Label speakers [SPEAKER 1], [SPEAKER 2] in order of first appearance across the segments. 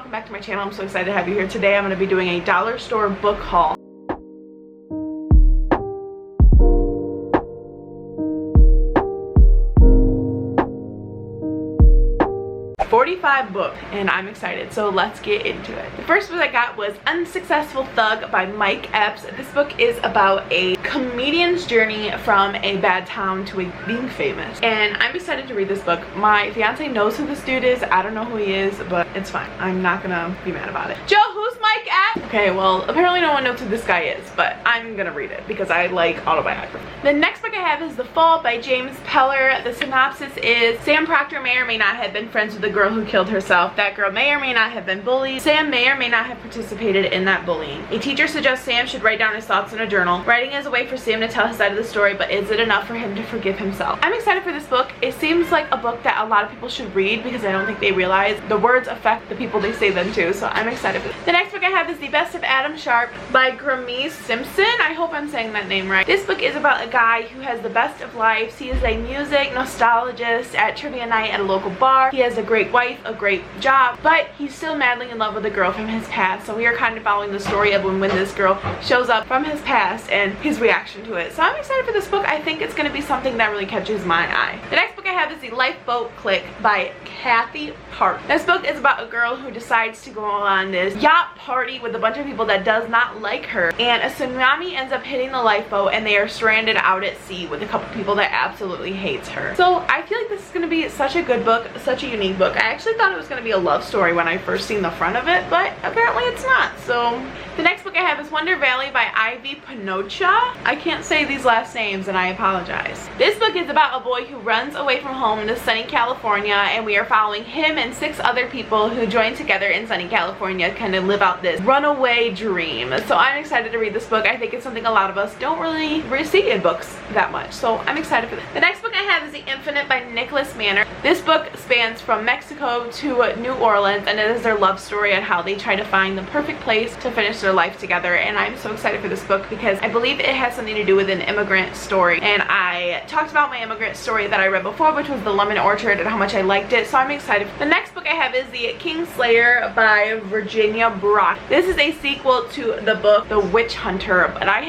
[SPEAKER 1] welcome back to my channel. I'm so excited to have you here. Today I'm going to be doing a dollar store book haul. 45 books, and I'm excited, so let's get into it. The first book I got was Unsuccessful Thug by Mike Epps. This book is about a comedian's journey from a bad town to being famous, and I'm excited to read this book. My fiance knows who this dude is. I don't know who he is, but it's fine. I'm not gonna be mad about it. Joe, who's Mike Epps? Okay, well, apparently no one knows who this guy is, but I'm gonna read it because I like autobiography. The next book I have is The Fall by James Peller. The synopsis is Sam Proctor may or may not have been friends with the girl who killed herself. That girl may or may not have been bullied. Sam may or may not have participated in that bullying. A teacher suggests Sam should write down his thoughts in a journal. Writing is a way for Sam to tell his side of the story, but is it enough for him to forgive himself? I'm excited for this book. It seems like a book that a lot of people should read because I don't think they realize the words affect the people they say them to, so I'm excited for this. The next book I have is The Best of Adam Sharp by Grammy Simpson. I hope I'm saying that name right. This book is about a guy who has the best of lives. He is a music nostalgist at trivia night at a local bar. He has a great wife, a great job, but he's still madly in love with a girl from his past. So we are kind of following the story of when this girl shows up from his past and his reaction to it. So I'm excited for this book. I think it's going to be something that really catches my eye. The next book I have is The Lifeboat Clique by Kathy Park. This book is about a girl who decides to go on this yacht party with a bunch of people that does not like her, and a tsunami ends up hitting the lifeboat and they are stranded out at sea with a couple people that absolutely hates her. So I feel like this is going to be such a good book, such a unique book. I actually thought it was going to be a love story when I first seen the front of it, but apparently it's not. So the next book I have is Wonder Valley by Ivy Pinocha. I can't say these last names and I apologize. This book is about a boy who runs away from home to sunny California, and we are following him and 6 other people who join together in sunny California, kind of live out this runaway dream. So I'm excited to read this book. I think it's something a lot of us don't really see in books that much, so I'm excited for this. The next book I have is The Infinite by Nicholas Manner. This book spans from Mexico to New Orleans, and it is their love story on how they try to find the perfect place to finish their life together, and I'm so excited for this book because I believe it has something to do with an immigrant story, and I talked about my immigrant story that I read before, which was The Lemon Orchard, and how much I liked it, so I'm excited. The next book I have is The Kingslayer by Virginia Brock. This is a sequel to the book The Witch Hunter, but I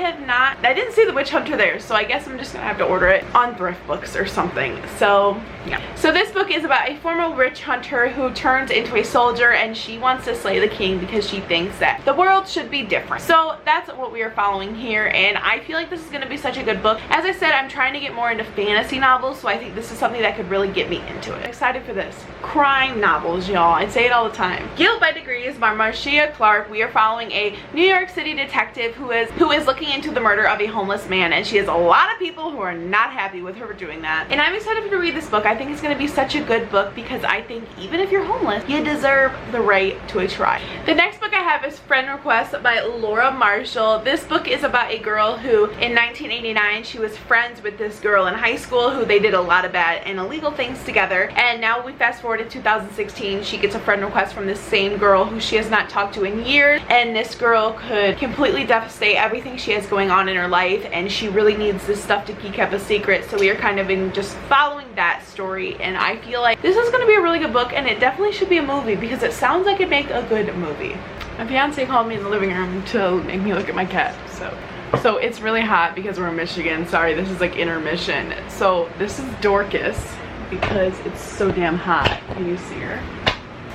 [SPEAKER 1] didn't see The Witch Hunter there, so I guess I'm just gonna have to order it on thrift books or something. So yeah. So this book is about a former witch hunter who turns into a soldier, and she wants to slay the king because she thinks that the world should be different. So that's what we are following here, and I feel like this is going to be such a good book. As I said, I'm trying to get more into fantasy novels, so I think this is something that could really get me into it. I'm excited for this. Crime novels, y'all. I say it all the time. Guilt by Degrees by Marcia Clark. We are following a New York City detective who is looking into the murder of a homeless man, and she has a lot of people who are not happy with her for doing that. And I'm excited to read this book. I think it's going to be such a good book because I think even if you're homeless, you deserve the right to a try. The next book I have is Friend Request by Laura Marshall. This book is about a girl who in 1989 she was friends with this girl in high school who they did a lot of bad and illegal things together, and now we fast forward to 2016. She gets a friend request from this same girl who she has not talked to in years, and this girl could completely devastate everything she has going on in her life, and she really needs this stuff to be kept a secret. So we are kind of in just following that story, and I feel like this is going to be a really good book, and it definitely should be a movie because it sounds like it'd make a good movie. My fiance called me in the living room to make me look at my cat. So it's really hot because we're in Michigan. Sorry, this is like intermission. So this is Dorcas because it's so damn hot. Can you see her?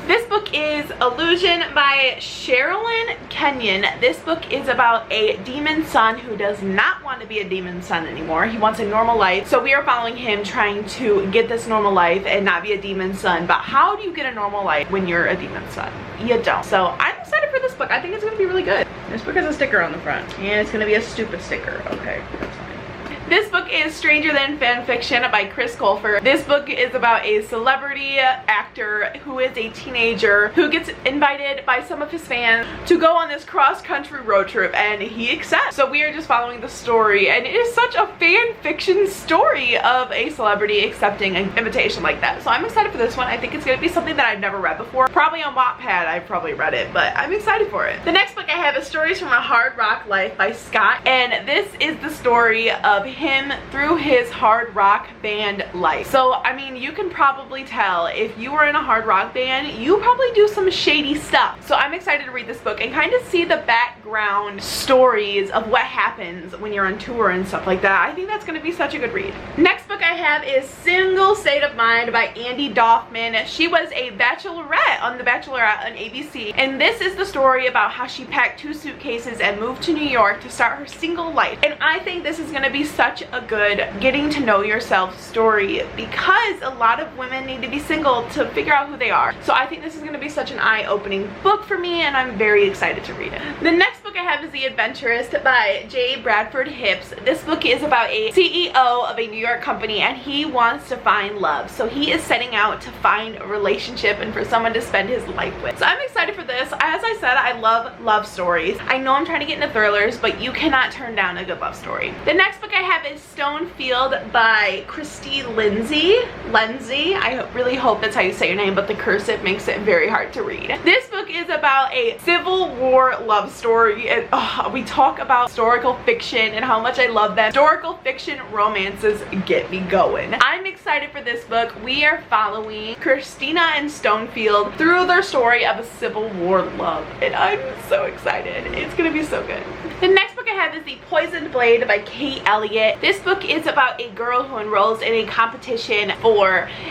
[SPEAKER 1] This book is Illusion by Sherilyn Kenyon. This book is about a demon son who does not want to be a demon son anymore. He wants a normal life. So we are following him trying to get this normal life and not be a demon son. But how do you get a normal life when you're a demon son? You don't. So I'm excited for this book. I think it's going to be really good. This book has a sticker on the front, and it's going to be a stupid sticker. Okay, that's fine. This book is Stranger Than Fanfiction by Chris Colfer. This book is about a celebrity actor who is a teenager who gets invited by some of his fans to go on this cross-country road trip, and he accepts. So we are just following the story, and it is such a fan fiction story of a celebrity accepting an invitation like that. So I'm excited for this one. I think it's going to be something that I've never read before. Probably on Wattpad I've probably read it, but I'm excited for it. The next book I have is Stories from a Hard Rock Life by Scott, and this is the story of him through his hard rock band life. So I mean, you can probably tell if you were in a hard rock band, you probably do some shady stuff. So I'm excited to read this book and kind of see the background stories of what happens when you're on tour and stuff like that. I think that's going to be such a good read. Next book I have is Single State of Mind by Andy Dorfman. She was a bachelorette on The Bachelorette on ABC, and this is the story about how she packed 2 suitcases and moved to New York to start her single life. And I think this is going to be such a good getting to know yourself story, because a lot of women need to be single to figure out who they are. So I think this is going to be such an eye-opening book for me, and I'm very excited to read it. The next book I have is The Adventurist by J. Bradford Hipps. This book is about a CEO of a New York company, and he wants to find love. So he is setting out to find a relationship and for someone to spend his life with. So I'm excited for this. As I said, I love love stories. I know I'm trying to get into thrillers, but you cannot turn down a good love story. The next book I have is Stonefield by Christy Lindsay. I really hope that's how you say your name, but the cursive makes it very hard to read. This book is about a Civil War love story, and we talk about historical fiction and how much I love them. Historical fiction romances get me going. I'm excited for this book. We are following Christina and Stonefield through their story of a Civil War love, and I'm so excited. It's gonna be so good. The next book I have is The Poisoned Blade by Kate Elliott. This book is about a girl who enrolls in a competition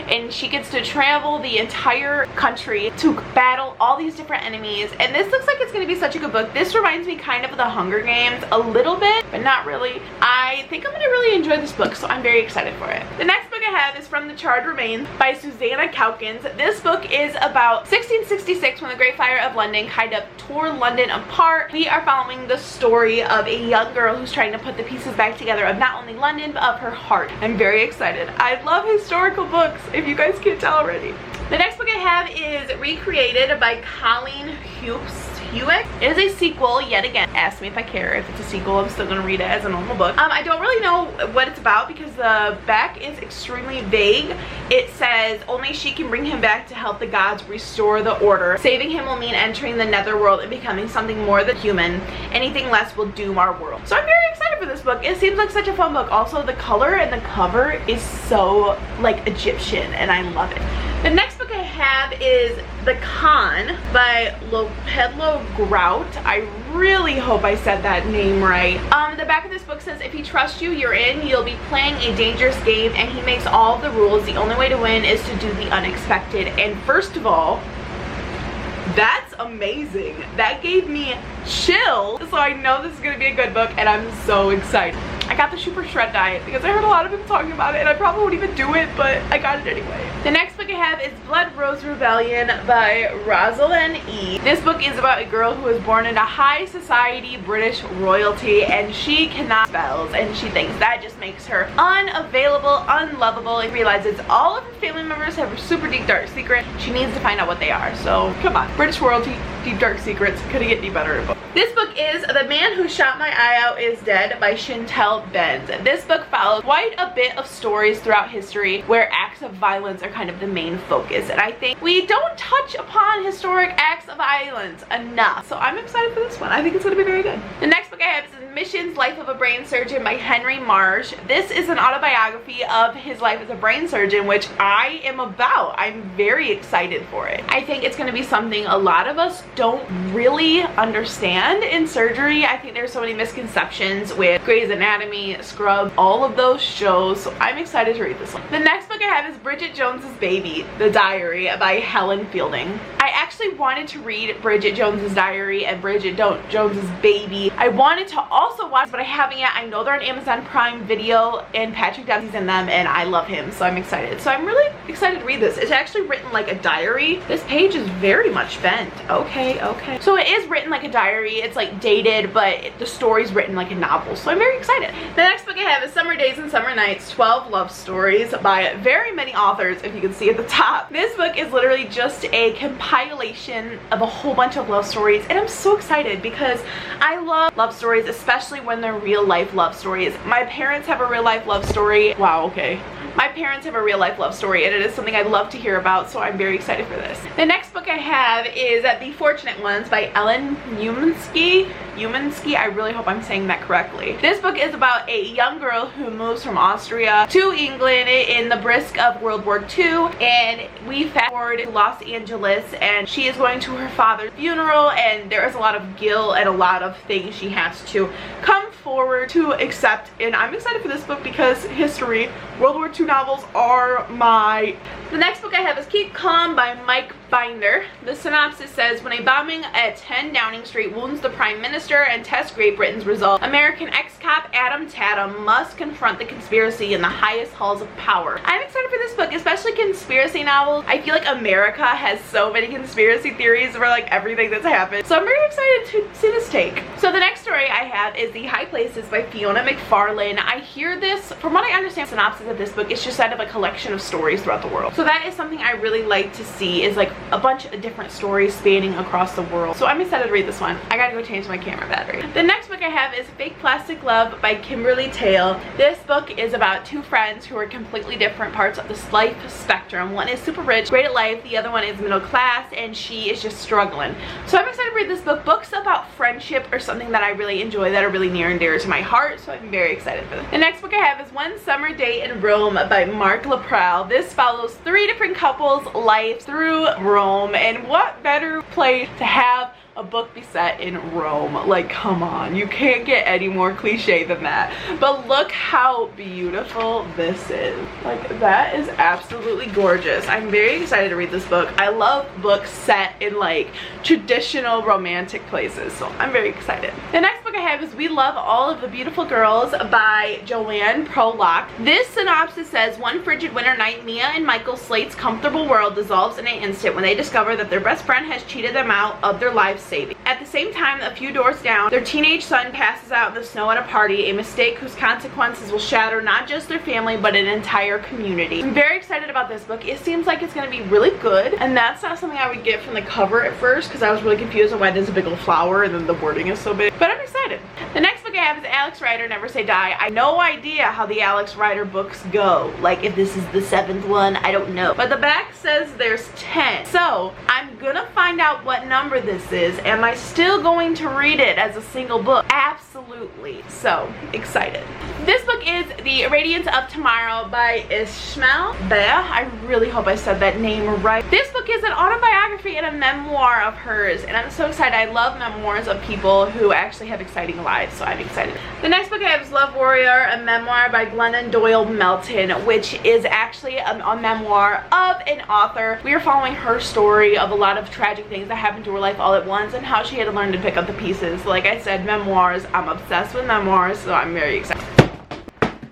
[SPEAKER 1] and she gets to travel the entire country to battle all these different enemies, and this looks like it's going to be such a good book. This reminds me kind of The Hunger Games a little bit, but not really. I think I'm going to really enjoy this book, so I'm very excited for it. The next book I have is From the Charred Remains by Susanna Calkins. This book is about 1666, when the Great Fire of London kind of tore London apart. We are following the story of a young girl who's trying to put the pieces back together of not only London, but of her heart. I'm very excited. I love historical books, if you guys can't tell already. The next book I have is Recreated by Colleen Hewitt. It is a sequel, yet again. Ask me if I care. If it's a sequel, I'm still going to read it as a normal book. I don't really know what it's about because the back is extremely vague. It says only she can bring him back to help the gods restore the order. Saving him will mean entering the netherworld and becoming something more than human. Anything less will doom our world. So I'm very excited for this book. It seems like such a fun book. Also, the color and the cover is so like Egyptian, and I love it. The next book I have is The Con by Lopedlo Grout. I really hope I said that name right. The back of this book says, if he trusts you, you're in. You'll be playing a dangerous game, and he makes all of the rules. The only way to win is to do the unexpected. And first of all, that's amazing. That gave me chills. So I know this is going to be a good book, and I'm so excited. I got the Super Shred Diet because I heard a lot of people talking about it, and I probably won't even do it, but I got it anyway. The next book I have is Blood Rose Rebellion by Rosalind E. This book is about a girl who was born into high society British royalty, and she cannot spells, and she thinks that just makes her unavailable, unlovable, and realizes all of her family members have a super deep dark secret. She needs to find out what they are. So come on, British royalty, deep dark secrets, couldn't get any better in a book. This book is The Man Who Shot My Eye Out Is Dead by Chantel Benz. This book follows quite a bit of stories throughout history where acts of violence are kind of the main focus, and I think we don't touch upon historic acts of violence enough. So I'm excited for this one. I think it's going to be very good. The next book I have is Mission's Life of a Brain Surgeon by Henry Marsh. This is an autobiography of his life as a brain surgeon, which I am about. I'm very excited for it. I think it's going to be something a lot of us don't really understand in surgery. I think there's so many misconceptions with Grey's Anatomy, Scrub, all of those shows, so I'm excited to read this one. The next book I have is Bridget Jones's Baby, The Diary by Helen Fielding. I actually wanted to read Bridget Jones's Diary and Bridget Jones's Baby. I wanted to also watch, but I haven't yet. I know they're on Amazon Prime Video, and Patrick Dempsey's in them, and I love him, so I'm excited. So I'm really excited to read this. It's actually written like a diary. This page is very much bent. Okay. So it is written like a diary. It's like dated, but the story's written like a novel, so I'm very excited. The next book I have is Summer Days and Summer Nights, 12 Love Stories by very many authors, if you can see at the top. This book is literally just a compilation of a whole bunch of love stories, and I'm so excited because I love love stories, especially when they're real life love stories. My parents have a real life love story. Wow, okay. My parents have a real life love story, and it is something I'd love to hear about, so I'm very excited for this. The next book I have is The Fortunate Ones by Ellen Umansky. I really hope I'm saying that correctly. This book is about a young girl who moves from Austria to England in the brisk of World War II, and we fast forward to Los Angeles, and she is going to her father's funeral, and there is a lot of guilt and a lot of things she has to come forward to accept. And I'm excited for this book because history, World War II novels are my... The next book I have is Keep Calm by Mike Binder. The synopsis says, when a bombing at 10 Downing Street wounds the Prime Minister and tests Great Britain's resolve, American ex-cop Adam Tatum must confront the conspiracy in the highest halls of power. I'm excited for this book, especially conspiracy novels. I feel like America has so many conspiracy theories for like everything that's happened. So I'm very excited to see this take. So the next story I have is The High Places by Fiona McFarlane. I hear this, from what I understand, the synopsis of this book is just kind of a collection of stories throughout the world. So that is something I really like to see, is like a bunch of different stories spanning across the world. So I'm excited to read this one. I gotta go change my camera battery. The next book I have is Fake Plastic Love by Kimberly Tale. This book is about two friends who are completely different parts of this life spectrum. One is super rich, great at life, the other one is middle class, and she is just struggling. So I'm excited to read this book. Books about friendship are something that I really enjoy, that are really near and dear to my heart, so I'm very excited for this. The next book I have is One Summer Day in Rome by Mark Laprelle. This follows 3 different couples' lives through Rome, and what better place to have a book be set in Rome? Like, come on, you can't get any more cliche than that. But look how beautiful this is. Like, that is absolutely gorgeous. I'm very excited to read this book. I love books set in like traditional romantic places, so I'm very excited. The next book I have is We Love All of the Beautiful Girls by Joanne Prolock. This synopsis says, one frigid winter night, Mia and Michael Slate's comfortable world dissolves in an instant when they discover that their best friend has cheated them out of their lives saving. At the same time, a few doors down, their teenage son passes out in the snow at a party, a mistake whose consequences will shatter not just their family but an entire community. I'm very excited about this book. It seems like it's going to be really good, and that's not something I would get from the cover at first because I was really confused on why there's a big old flower and then the wording is so big, but I'm excited. The next book I have is Alex Rider, Never Say Die. I have no idea how the Alex Rider books go, like if this is the 7th one, I don't know, but the back says there's 10, so I'm gonna find out what number this is. Am I still going to read it as a single book? Absolutely. So excited. This book is The Radiance of Tomorrow by Ishmael Beah. I really hope I said that name right. This book is an autobiography and a memoir of hers, and I'm so excited. I love memoirs of people who actually have exciting lives, so I'm excited. The next book I have is Love Warrior, a memoir by Glennon Doyle Melton, which is actually a memoir of an author. We are following her story of a lot of tragic things that happened to her life all at once and how she had to learn to pick up the pieces. Like I said, memoirs. I'm obsessed with memoirs, so I'm very excited.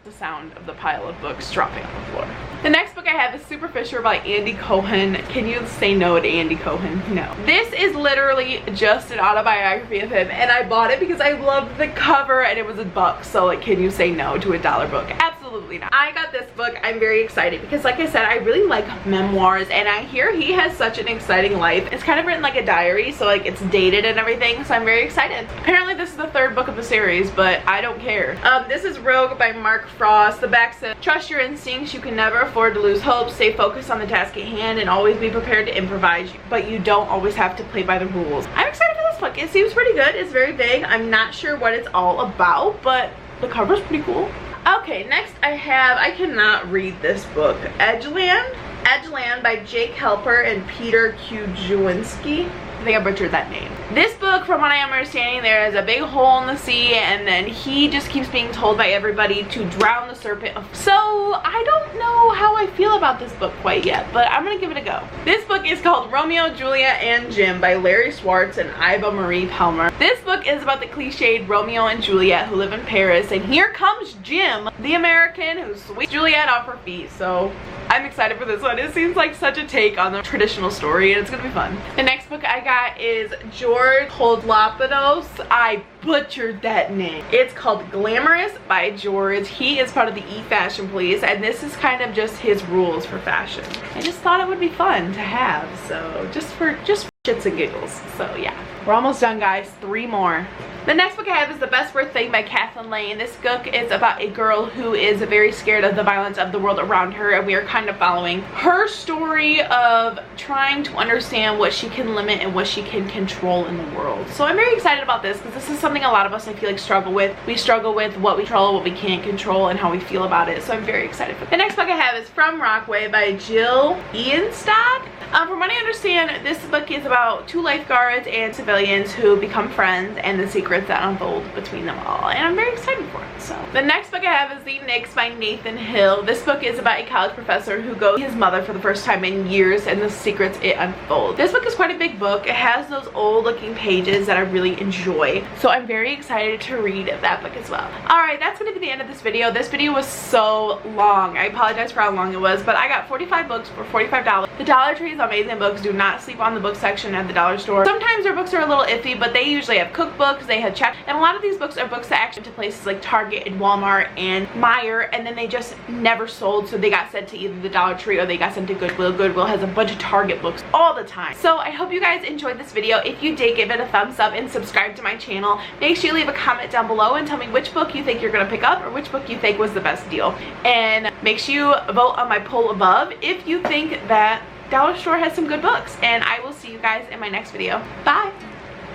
[SPEAKER 1] The sound of the pile of books dropping on the floor. The next book I have is Superfisher by Andy Cohen. Can you say no to Andy Cohen? No. This is literally just an autobiography of him, and I bought it because I loved the cover and it was $1, so like, can you say no to a $1 book? Absolutely not. I got this book. I'm very excited because, like I said, I really like memoirs, and I hear he has such an exciting life. It's kind of written like a diary, so like it's dated and everything, so I'm very excited. Apparently this is the 3rd book of the series, but I don't care. This is Rogue by Mark Frost. The back says, trust your instincts, you can never afford to lose hope, stay focused on the task at hand, and always be prepared to improvise, but you don't always have to play by the rules. I'm excited for this book. It seems pretty good. It's very vague. I'm not sure what it's all about, but the cover's pretty cool. Okay, next I cannot read this book. Edgeland by Jake Helper and Peter Kujuinski. I think I butchered that name. This book, from what I am understanding, there is a big hole in the sea, and then he just keeps being told by everybody to drown the serpent. So I don't know how I feel about this book quite yet, but I'm gonna give it a go. This book is called Romeo, Juliet, and Jim by Larry Schwartz and Iva Marie Palmer. This book is about the cliched Romeo and Juliet who live in Paris, and here comes Jim, the American, who sweeps Juliet off her feet. So I'm excited for this one. It seems like such a take on the traditional story, and it's gonna be fun. The next book I got is George Koldlopoulos. I butchered that name. It's called Glamorous by George. He is part of the E-Fashion Police, and this is kind of just his rules for fashion. I just thought it would be fun to have, so just for shits and giggles. So yeah. We're almost done, guys. 3 more. The next book I have is The Best Worth Thing by Kathleen Lane. This book is about a girl who is very scared of the violence of the world around her, and we are kind of following her story of trying to understand what she can limit and what she can control in the world. So I'm very excited about this because this is something a lot of us, I feel like, struggle with. We struggle with what we control, what we can't control, and how we feel about it. So I'm very excited for it. The next book I have is From Rockaway by Jill Eanstad. From what I understand, this book is about 2 lifeguards and civilians who become friends and the secrets that unfold between them all, and I'm very excited for it. So the next book I have is The Nix by Nathan Hill. This book is about a college professor who goes to his mother for the first time in years and the secrets it unfolds. This book is quite a big book. It has those old looking pages that I really enjoy, so I'm very excited to read that book as well. Alright, that's going to be the end of this video. This video was so long. I apologize for how long it was, but I got 45 books for $45. The Dollar Tree is amazing books. Do not sleep on the book section at the dollar store. Sometimes their books are a little iffy, but they usually have cookbooks, they have chapters, and a lot of these books are books that actually went to places like Target and Walmart and Meijer, and then they just never sold, so they got sent to either the Dollar Tree or they got sent to Goodwill. Goodwill has a bunch of Target books all the time. So I hope you guys enjoyed this video. If you did, give it a thumbs up and subscribe to my channel. Make sure you leave a comment down below and tell me which book you think you're gonna pick up or which book you think was the best deal. And make sure you vote on my poll above if you think that Dollar Store has some good books. And I will see you guys in my next video. Bye.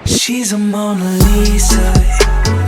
[SPEAKER 2] She's a Mona Lisa.